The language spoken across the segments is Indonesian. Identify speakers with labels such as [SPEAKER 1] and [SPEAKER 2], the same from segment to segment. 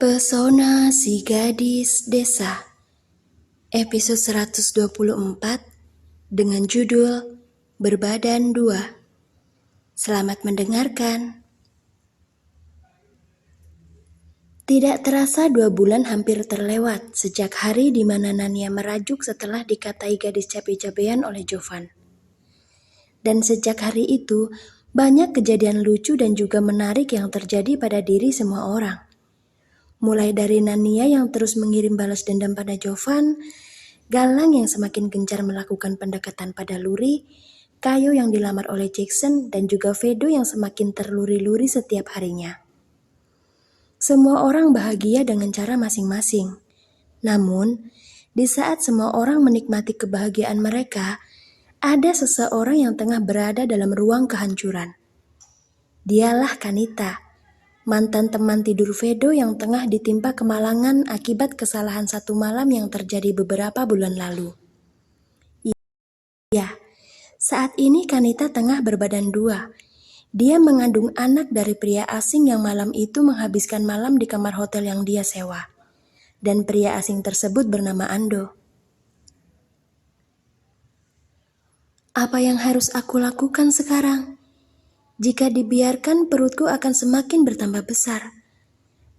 [SPEAKER 1] Pesona si gadis desa, episode 124 dengan judul Berbadan Dua. Selamat mendengarkan. Tidak terasa 2 bulan hampir terlewat sejak hari di mana Nania merajuk setelah dikatai gadis cabe-cabean oleh Jovan. Dan sejak hari itu, banyak kejadian lucu dan juga menarik yang terjadi pada diri semua orang. Mulai dari Nania yang terus mengirim balas dendam pada Jovan, Galang yang semakin gencar melakukan pendekatan pada Luri, Kayo yang dilamar oleh Jackson, dan juga Vedo yang semakin terluri-luri setiap harinya. Semua orang bahagia dengan cara masing-masing. Namun, di saat semua orang menikmati kebahagiaan mereka, ada seseorang yang tengah berada dalam ruang kehancuran. Dialah Kanita, mantan teman tidur Vedo yang tengah ditimpa kemalangan akibat kesalahan satu malam yang terjadi beberapa bulan lalu. Ya, saat ini Kanita tengah berbadan dua. Dia mengandung anak dari pria asing yang malam itu menghabiskan malam di kamar hotel yang dia sewa. Dan pria asing tersebut bernama Ando. Apa yang harus aku lakukan sekarang? Jika dibiarkan, perutku akan semakin bertambah besar.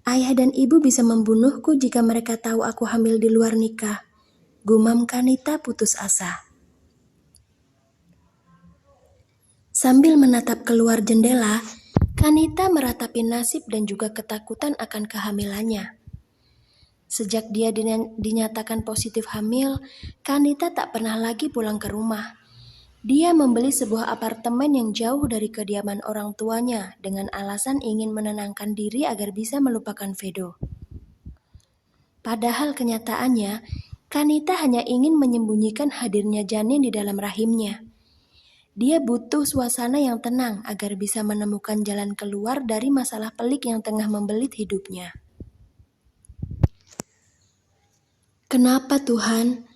[SPEAKER 1] Ayah dan ibu bisa membunuhku jika mereka tahu aku hamil di luar nikah. Gumam Kanita putus asa. Sambil menatap keluar jendela, Kanita meratapi nasib dan juga ketakutan akan kehamilannya. Sejak dia dinyatakan positif hamil, Kanita tak pernah lagi pulang ke rumah. Dia membeli sebuah apartemen yang jauh dari kediaman orang tuanya dengan alasan ingin menenangkan diri agar bisa melupakan Vedo. Padahal kenyataannya, Kanita hanya ingin menyembunyikan hadirnya janin di dalam rahimnya. Dia butuh suasana yang tenang agar bisa menemukan jalan keluar dari masalah pelik yang tengah membelit hidupnya. Kenapa Tuhan?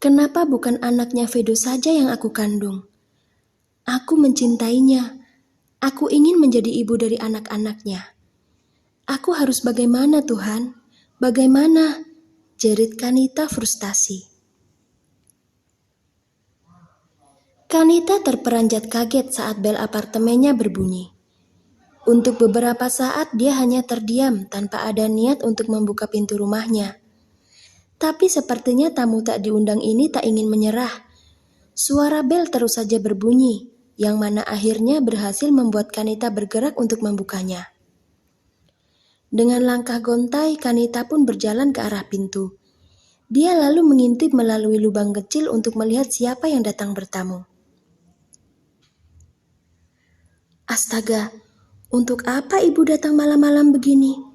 [SPEAKER 1] Kenapa bukan anaknya Vedo saja yang aku kandung? Aku mencintainya. Aku ingin menjadi ibu dari anak-anaknya. Aku harus bagaimana Tuhan? Bagaimana? Jerit Kanita frustasi. Kanita terperanjat kaget saat bel apartemennya berbunyi. Untuk beberapa saat dia hanya terdiam tanpa ada niat untuk membuka pintu rumahnya. Tapi sepertinya tamu tak diundang ini tak ingin menyerah. Suara bel terus saja berbunyi, yang mana akhirnya berhasil membuat Kanita bergerak untuk membukanya. Dengan langkah gontai, Kanita pun berjalan ke arah pintu. Dia lalu mengintip melalui lubang kecil untuk melihat siapa yang datang bertamu. Astaga, untuk apa ibu datang malam-malam begini?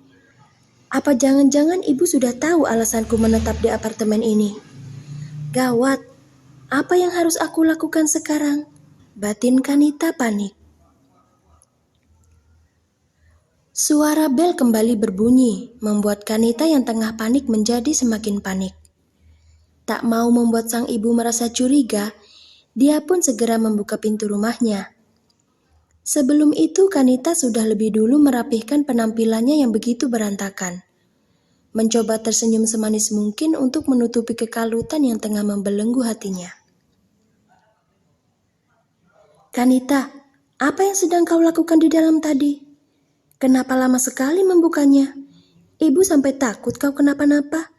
[SPEAKER 1] Apa jangan-jangan ibu sudah tahu alasanku menetap di apartemen ini? Gawat, apa yang harus aku lakukan sekarang? Batin Kanita panik. Suara bel kembali berbunyi, membuat Kanita yang tengah panik menjadi semakin panik. Tak mau membuat sang ibu merasa curiga, dia pun segera membuka pintu rumahnya. Sebelum itu, Kanita sudah lebih dulu merapihkan penampilannya yang begitu berantakan. Mencoba tersenyum semanis mungkin untuk menutupi kekalutan yang tengah membelenggu hatinya. Kanita, apa yang sedang kau lakukan di dalam tadi? Kenapa lama sekali membukanya? Ibu sampai takut kau kenapa-napa.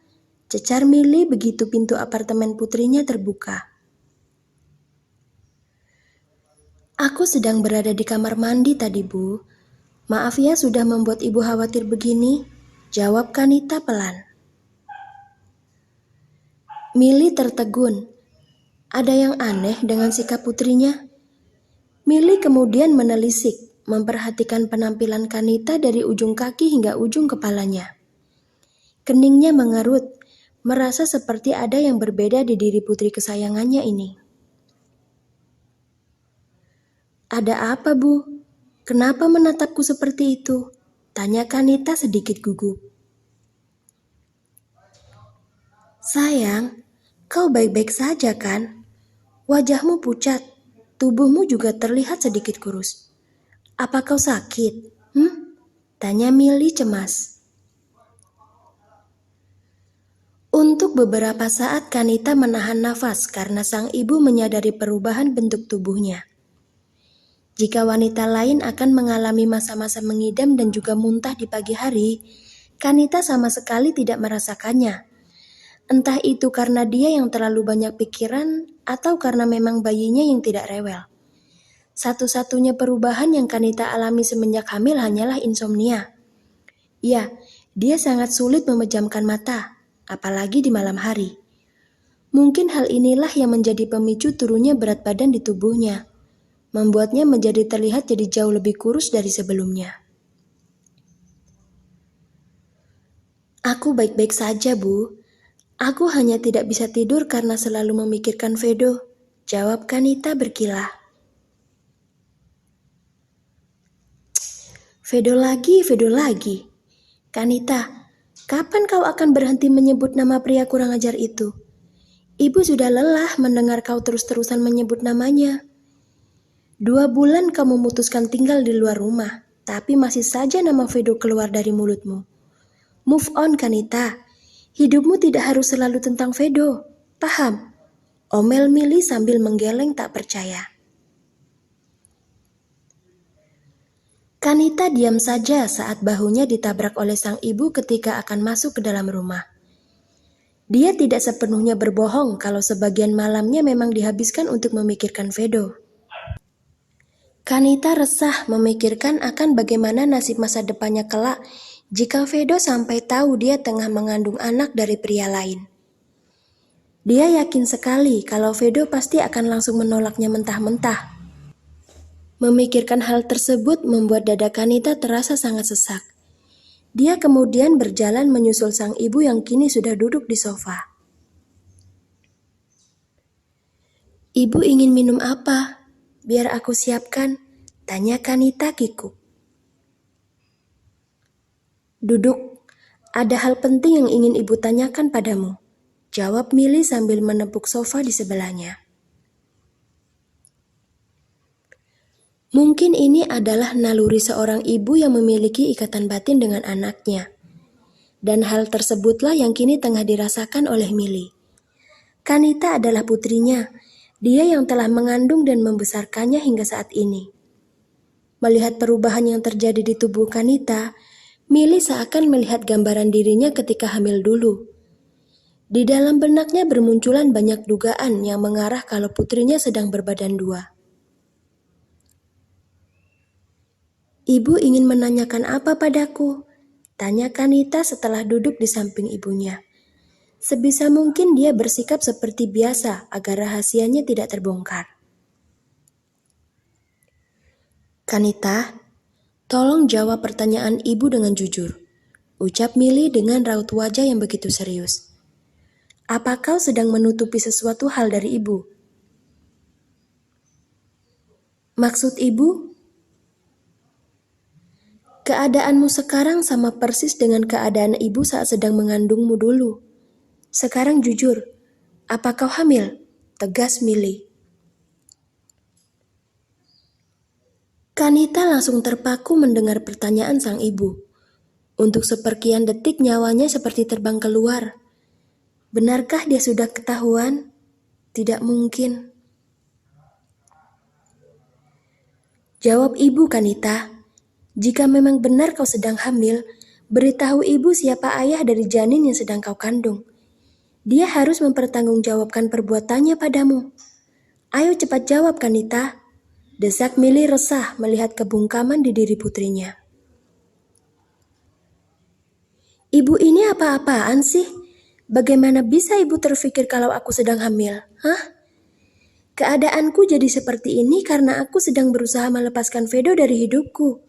[SPEAKER 1] Cecar Mili begitu pintu apartemen putrinya terbuka. Aku sedang berada di kamar mandi tadi, Bu. Maaf ya sudah membuat ibu khawatir begini, jawab Kanita pelan. Mili tertegun. Ada yang aneh dengan sikap putrinya. Mili kemudian menelisik, memperhatikan penampilan Kanita dari ujung kaki hingga ujung kepalanya. Keningnya mengerut, merasa seperti ada yang berbeda di diri putri kesayangannya ini. Ada apa, Bu? Kenapa menatapku seperti itu? Tanya Kanita sedikit gugup. Sayang, kau baik-baik saja kan? Wajahmu pucat, tubuhmu juga terlihat sedikit kurus. Apa kau sakit? Tanya Mili cemas. Untuk beberapa saat Kanita menahan nafas karena sang ibu menyadari perubahan bentuk tubuhnya. Jika wanita lain akan mengalami masa-masa mengidam dan juga muntah di pagi hari, Kanita sama sekali tidak merasakannya. Entah itu karena dia yang terlalu banyak pikiran atau karena memang bayinya yang tidak rewel. Satu-satunya perubahan yang Kanita alami semenjak hamil hanyalah insomnia. Ya, dia sangat sulit memejamkan mata, apalagi di malam hari. Mungkin hal inilah yang menjadi pemicu turunnya berat badan di tubuhnya, membuatnya menjadi terlihat jadi jauh lebih kurus dari sebelumnya. Aku baik-baik saja, Bu. Aku hanya tidak bisa tidur karena selalu memikirkan Vedo, jawab Kanita berkilah. Vedo lagi. Kanita, kapan kau akan berhenti menyebut nama pria kurang ajar itu? Ibu sudah lelah mendengar kau terus-terusan menyebut namanya. 2 bulan kau memutuskan tinggal di luar rumah, tapi masih saja nama Vedo keluar dari mulutmu. Move on, Kanita. Hidupmu tidak harus selalu tentang Vedo. Paham? Omel Milly sambil menggeleng tak percaya. Kanita diam saja saat bahunya ditabrak oleh sang ibu ketika akan masuk ke dalam rumah. Dia tidak sepenuhnya berbohong kalau sebagian malamnya memang dihabiskan untuk memikirkan Vedo. Kanita resah memikirkan akan bagaimana nasib masa depannya kelak jika Vedo sampai tahu dia tengah mengandung anak dari pria lain. Dia yakin sekali kalau Vedo pasti akan langsung menolaknya mentah-mentah. Memikirkan hal tersebut membuat dada Kanita terasa sangat sesak. Dia kemudian berjalan menyusul sang ibu yang kini sudah duduk di sofa. Ibu ingin minum apa? Biar aku siapkan, tanya Kanita kikuk. Duduk, ada hal penting yang ingin ibu tanyakan padamu, jawab Milly sambil menepuk sofa di sebelahnya. Mungkin ini adalah naluri seorang ibu yang memiliki ikatan batin dengan anaknya. Dan hal tersebutlah yang kini tengah dirasakan oleh Milly. Kanita adalah putrinya, dia yang telah mengandung dan membesarkannya hingga saat ini. Melihat perubahan yang terjadi di tubuh Kanita, Milly seakan melihat gambaran dirinya ketika hamil dulu. Di dalam benaknya bermunculan banyak dugaan yang mengarah kalau putrinya sedang berbadan 2. Ibu ingin menanyakan apa padaku? Tanya Kanita setelah duduk di samping ibunya. Sebisa mungkin dia bersikap seperti biasa agar rahasianya tidak terbongkar. Kanita, tolong jawab pertanyaan ibu dengan jujur, ucap Milly dengan raut wajah yang begitu serius. Apa kau sedang menutupi sesuatu hal dari ibu? Maksud ibu? Keadaanmu sekarang sama persis dengan keadaan ibu saat sedang mengandungmu dulu. Sekarang jujur, apa kau hamil? Tegas Milly. Kanita langsung terpaku mendengar pertanyaan sang ibu. Untuk seperkian detik nyawanya seperti terbang keluar. Benarkah dia sudah ketahuan? Tidak mungkin. Jawab ibu, Kanita. Jika memang benar kau sedang hamil, beritahu ibu siapa ayah dari janin yang sedang kau kandung. Dia harus mempertanggungjawabkan perbuatannya padamu. Ayo cepat jawab, Kanita. Desak Milly resah melihat kebungkaman di diri putrinya. Ibu ini apa-apaan sih? Bagaimana bisa ibu terfikir kalau aku sedang hamil? Hah? Keadaanku jadi seperti ini karena aku sedang berusaha melepaskan Vedo dari hidupku.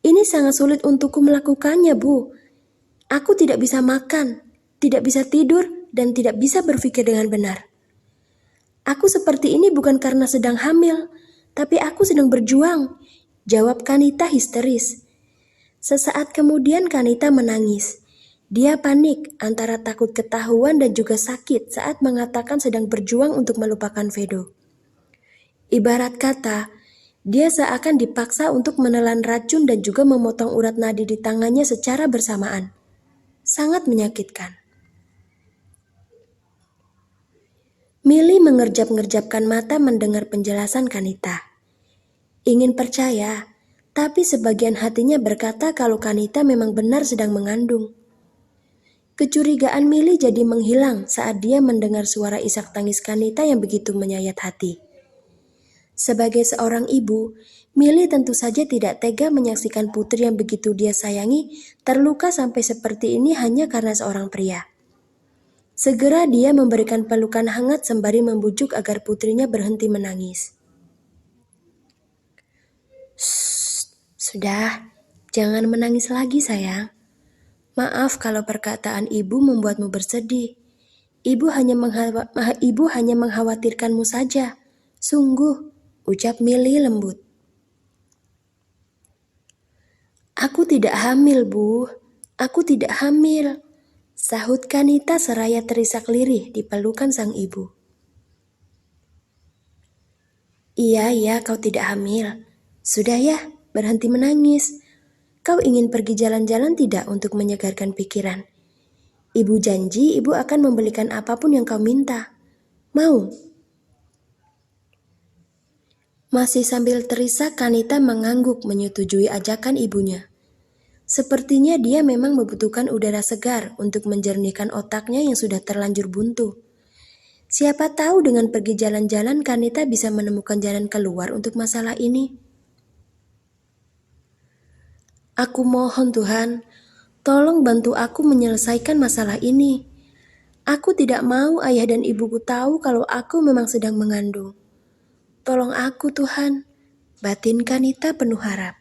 [SPEAKER 1] Ini sangat sulit untukku melakukannya, Bu. Aku tidak bisa makan, tidak bisa tidur, dan tidak bisa berpikir dengan benar. Aku seperti ini bukan karena sedang hamil, tapi aku sedang berjuang, jawab Kanita histeris. Sesaat kemudian Kanita menangis. Dia panik antara takut ketahuan dan juga sakit saat mengatakan sedang berjuang untuk melupakan Vedo. Ibarat kata, dia seakan dipaksa untuk menelan racun dan juga memotong urat nadi di tangannya secara bersamaan. Sangat menyakitkan. Milly mengerjap-ngerjapkan mata mendengar penjelasan Kanita. Ingin percaya, tapi sebagian hatinya berkata kalau Kanita memang benar sedang mengandung. Kecurigaan Milly jadi menghilang saat dia mendengar suara isak tangis Kanita yang begitu menyayat hati. Sebagai seorang ibu, Milly tentu saja tidak tega menyaksikan putri yang begitu dia sayangi terluka sampai seperti ini hanya karena seorang pria. Segera dia memberikan pelukan hangat sembari membujuk agar putrinya berhenti menangis. Sudah, jangan menangis lagi sayang. Maaf kalau perkataan ibu membuatmu bersedih. Ibu hanya mengkhawatirkanmu saja. Sungguh, ucap Milly lembut. Aku tidak hamil, Bu. Aku tidak hamil, sahut Kanita seraya terisak lirih di pelukan sang ibu. Iya, kau tidak hamil. Sudah ya, berhenti menangis. Kau ingin pergi jalan-jalan tidak untuk menyegarkan pikiran? Ibu janji ibu akan membelikan apapun yang kau minta. Mau? Masih sambil terisak, Kanita mengangguk menyetujui ajakan ibunya. Sepertinya dia memang membutuhkan udara segar untuk menjernihkan otaknya yang sudah terlanjur buntu. Siapa tahu dengan pergi jalan-jalan Kanita bisa menemukan jalan keluar untuk masalah ini. Aku mohon Tuhan, tolong bantu aku menyelesaikan masalah ini. Aku tidak mau ayah dan ibuku tahu kalau aku memang sedang mengandung. Tolong aku Tuhan, batin Kanita penuh harap.